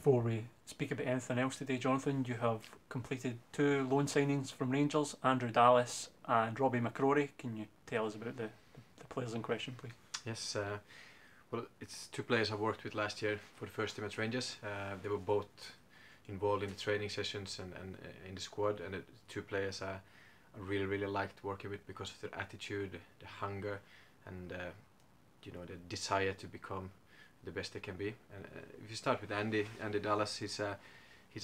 Before we speak about anything else today, Jonathan, you have completed 2 loan signings from Rangers, Andrew Dallas and Robby McCrorie. Can you tell us about the players in question, please? Yes, well, it's 2 players I worked with last year for the first team at Rangers. They were both involved in the training sessions and in the squad, and 2 players I really liked working with because of their attitude, the hunger, and the desire to become the best they can be. And if you start with Andy Dallas, he's a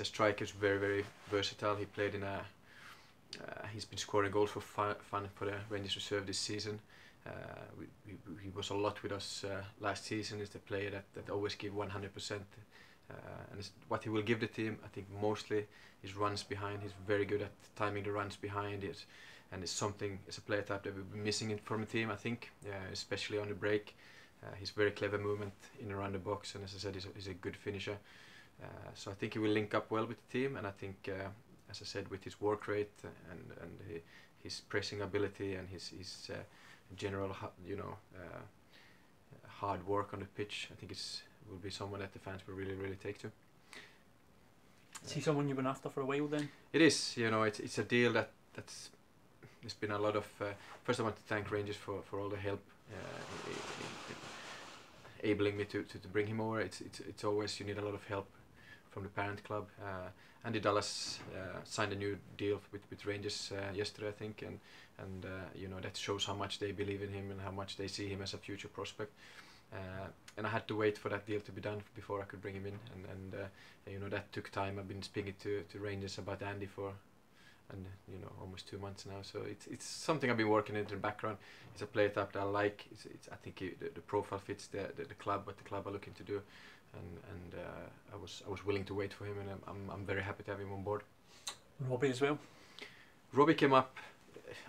striker, who's very versatile. He played in he's been scoring goals for fun for the Rangers reserve this season. He was a lot with us last season. He's the player that always give 100%, and what he will give the team, I think, mostly is runs behind. He's very good at timing the runs behind it, and it's a player type that we've been missing from the team, I think, especially on the break. He's very clever movement in around the box, and as I said, he's a good finisher. So I think he will link up well with the team, and I think, as I said, with his work rate and his pressing ability and his general, hard work on the pitch, I think will be someone that the fans will really take to. Is he someone you've been after for a while then? It is, it's a deal that's there's been a lot of. First, I want to thank Rangers for all the help, enabling me to bring him over. It's always, you need a lot of help from the parent club. Andy Dallas signed a new deal with Rangers yesterday, I think, and that shows how much they believe in him and how much they see him as a future prospect. And I had to wait for that deal to be done before I could bring him in, and that took time. I've been speaking to Rangers about Andy for almost 2 months now, so it's something I've been working into the background. It's a player type that I like. I think the profile fits the club, what the club are looking to do, and I was willing to wait for him, and I'm very happy to have him on board. Robby as well. Robby came up.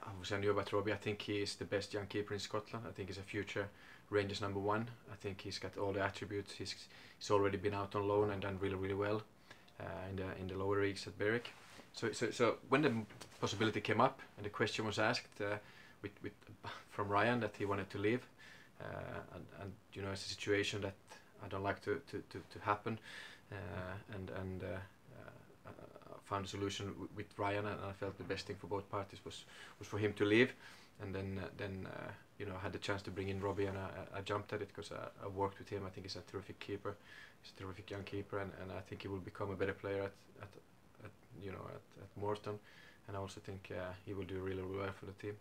Obviously, I knew about Robby. I think he is the best young keeper in Scotland. I think he's a future Rangers #1. I think he's got all the attributes. He's already been out on loan and done really well in the lower leagues at Berwick. So when the possibility came up and the question was asked from Ryan that he wanted to leave, and it's a situation that I don't like to happen, and I found a solution with Ryan, and I felt the best thing for both parties was for him to leave, and then I had the chance to bring in Robby, and I jumped at it because I worked with him. I think he's a terrific keeper. He's a terrific young keeper, and I think he will become a better player at Morton, and I also think he will do really well for the team.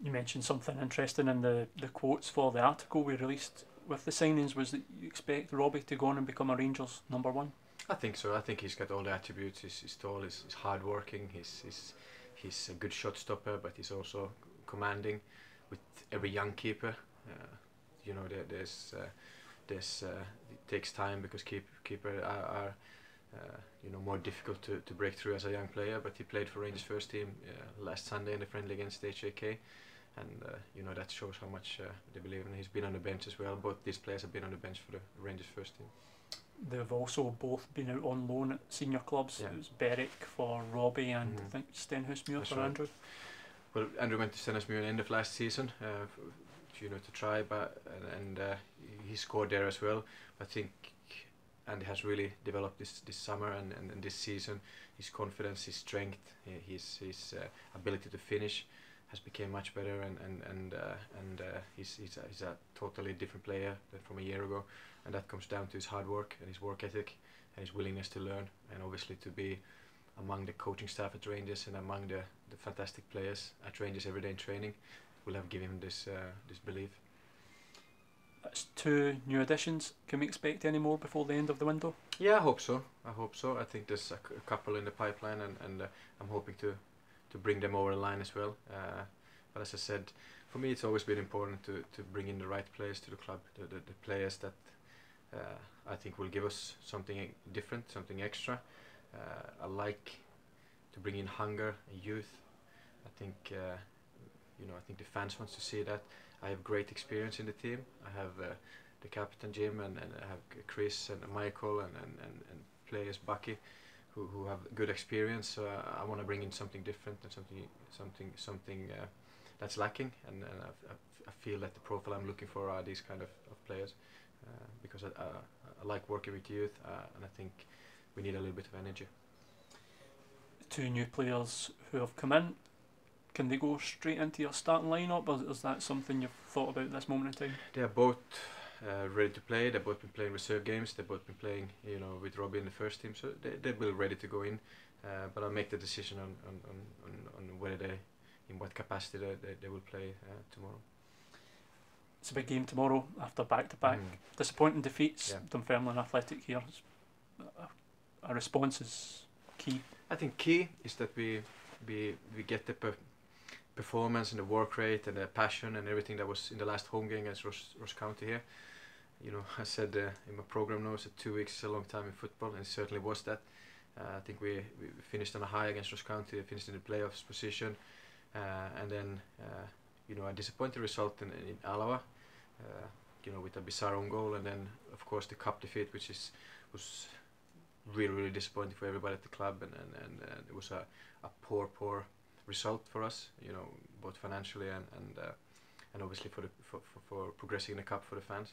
You mentioned something interesting in the quotes for the article we released with the signings, was that you expect Robby to go on and become a Rangers #1? I think so. I think he's got all the attributes. He's tall, he's hard working, he's a good shot stopper, but he's also commanding. With every young keeper, it takes time because keepers are more difficult to break through as a young player. But he played for Rangers first team last Sunday in the friendly against HJK, and that shows how much they believe in him. He's been on the bench as well. Both these players have been on the bench for the Rangers first team. They've also both been out on loan at senior clubs. Yeah. It was Berwick for Robby and I think Stenhousemuir for right. Andrew. Well, Andrew went to Stenhousemuir at the end of last season, to try, and he scored there as well. I think Andy has really developed this summer and this season. His confidence, his strength, his ability to finish has become much better, and he's a totally different player than from a year ago, and that comes down to his hard work and his work ethic and his willingness to learn, and obviously to be among the coaching staff at Rangers and among the fantastic players at Rangers every day in training will have given him this belief. That's 2 new additions. Can we expect any more before the end of the window? Yeah, I hope so. I think there's a couple in the pipeline, and I'm hoping to bring them over the line as well. But as I said, for me it's always been important to bring in the right players to the club, the players that I think will give us something different, something extra. I like to bring in hunger and youth. I think I think the fans want to see that. I have great experience in the team. I have the captain Jim, and I have Chris and Michael and players Bucky who have good experience. So I want to bring in something different and something that's lacking, and I feel that the profile I'm looking for are these kind of players. because I like working with youth, and I think we need a little bit of energy. Two new players who have come in, can they go straight into your starting lineup, or is that something you've thought about at this moment in time? They are both ready to play. They've both been playing reserve games. They've both been playing, with Robby in the first team, so they're well ready to go in. But I'll make the decision on whether in what capacity they will play tomorrow. It's a big game tomorrow after back-to-back disappointing defeats. Yeah. Dunfermline Athletic here. A response is key. I think key is that we get the performance and the work rate and the passion and everything that was in the last home game against Ross County here. I said in my program notes that 2 weeks is a long time in football, and it certainly was that. I think we finished on a high against Ross County, finished in the playoffs position, and then a disappointing result in Alava, with a bizarre own goal, and then of course the cup defeat, which was really disappointing for everybody at the club, and it was a poor result for us, both financially and obviously for progressing in the cup for the fans.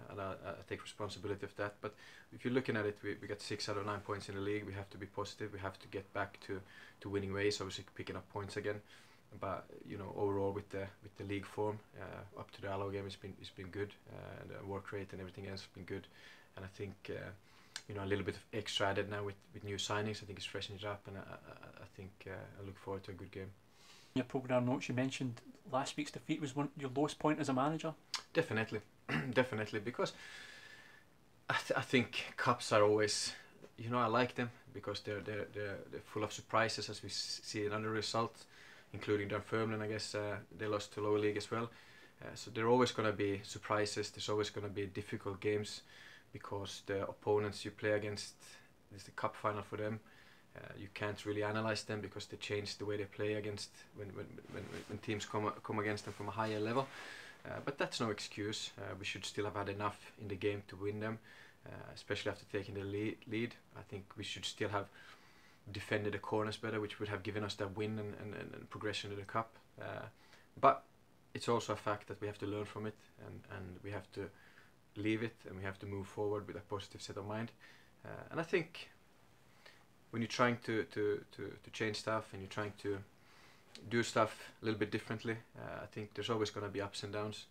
And I take responsibility of that. But if you're looking at it, we got 6 out of 9 points in the league. We have to be positive. We have to get back to winning ways. Obviously picking up points again. But overall with the league form up to the Allo game, it's been good. And the work rate and everything else has been good. And I think a little bit of extra added now with new signings. I think it's freshened it up, and I think I look forward to a good game. In your programme notes, you mentioned last week's defeat was your lowest point as a manager. Definitely, definitely, because I think cups are always, I like them because they're full of surprises, as we see in other results, including Dunfermline. I guess they lost to lower league as well, so there are always going to be surprises. There's always going to be difficult games because the opponents you play against is the cup final for them. You can't really analyze them because they change the way they play against when teams come against them from a higher level. But that's no excuse. We should still have had enough in the game to win them, especially after taking the lead. I think we should still have defended the corners better, which would have given us that win and progression to the cup. But it's also a fact that we have to learn from it, and we have to leave it, and we have to move forward with a positive set of mind. And I think when you're trying to change stuff and you're trying to do stuff a little bit differently, I think there's always going to be ups and downs,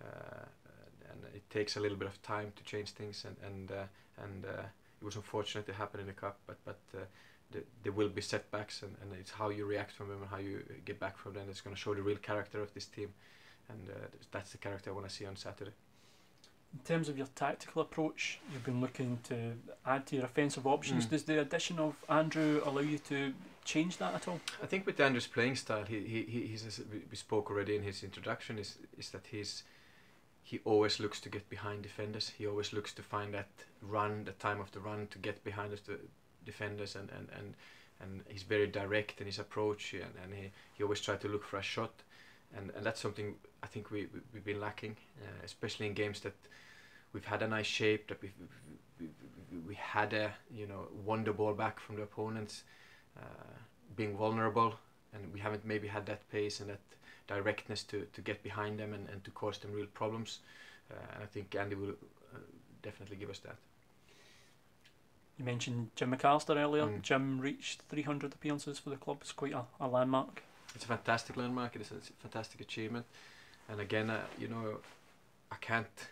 and it takes a little bit of time to change things, and it was unfortunate it happened in the cup, but there will be setbacks, and it's how you react from them and how you get back from them that's going to show the real character of this team, and that's the character I want to see on Saturday. In terms of your tactical approach, you've been looking to add to your offensive options. Does the addition of Andrew allow you to change that at all? I think with Andrew's playing style, he's as we spoke already in his introduction, is that he always looks to get behind defenders. He always looks to find that run, the time of the run, to get behind the defenders, and he's very direct in his approach, and he always tries to look for a shot, and that's something I think we've been lacking, especially in games that we've had a nice shape, that we had a won the ball back from the opponents, being vulnerable, and we haven't maybe had that pace and that directness to get behind them and to cause them real problems, and I think Andy will definitely give us that. You mentioned Jim McAlister earlier. Jim reached 300 appearances for the club. It's quite a landmark. It's a fantastic landmark. It's a fantastic achievement, and again, I can't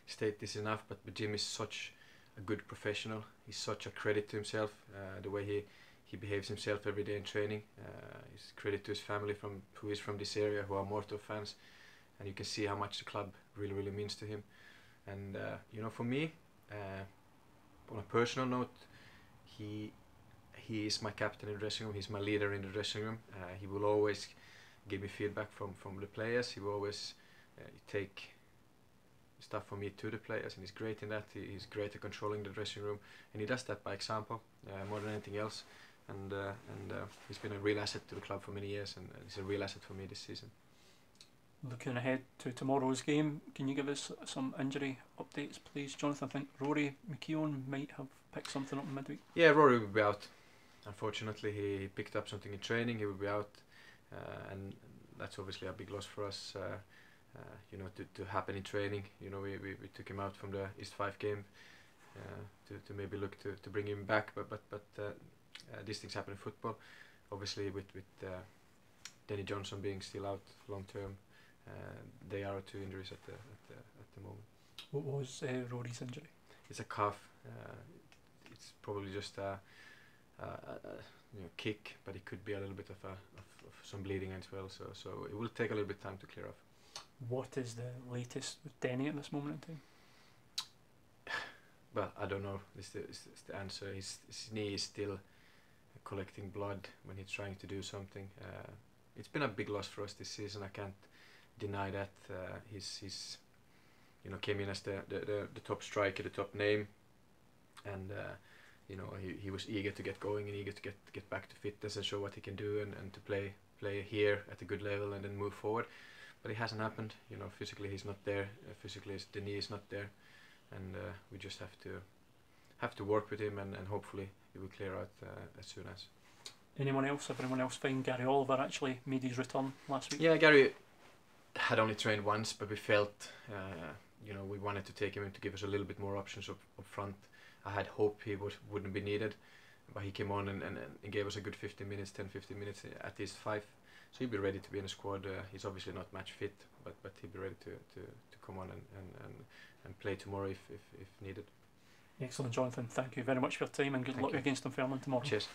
state this enough, but Jim is such a good professional. He's such a credit to himself, the way he behaves himself every day in training. He's credit to his family who is from this area, who are Morton fans, and you can see how much the club really means to him. And for me, on a personal note, he is my captain in the dressing room. He's my leader in the dressing room. He will always give me feedback from the players. He will always take stuff from me to the players, and he's great in that. He's great at controlling the dressing room, and he does that by example more than anything else. And he's been a real asset to the club for many years, and he's a real asset for me this season. Looking ahead to tomorrow's game, can you give us some injury updates, please, Jonathan? I think Rory McKeown might have picked something up in midweek. Yeah, Rory will be out. Unfortunately, he picked up something in training. He will be out, and that's obviously a big loss for us. to happen in training. We took him out from the East 5 game to maybe look to bring him back, but these things happen in football. Obviously, with Denny Johnson being still out long term, they are 2 injuries at the moment. What was Rory's injury? It's a calf. It's probably just a kick, but it could be a little bit of some bleeding as well. So it will take a little bit of time to clear off. What is the latest with Denny at this moment in time? Well, I don't know. Is the answer. His knee is still collecting blood when he's trying to do something. It's been a big loss for us this season. I can't deny that. He's came in as the top striker, the top name, and he was eager to get going and eager to get back to fitness and show what he can do and to play here at a good level and then move forward. But it hasn't happened. Physically he's not there. Physically the knee is not there, and we just have to work with him and hopefully he will clear out as soon as. Anyone else find Gary Oliver actually made his return last week? Yeah, Gary had only trained once, but we felt we wanted to take him in to give us a little bit more options up front. I had hoped he wouldn't be needed, but he came on and gave us a good 10-15 minutes at East 5. So he'll be ready to be in the squad. He's obviously not match fit, but he'll be ready to come on and play tomorrow if needed. Excellent, Jonathan. Thank you very much for your time and good luck against Dunfermline tomorrow. Cheers.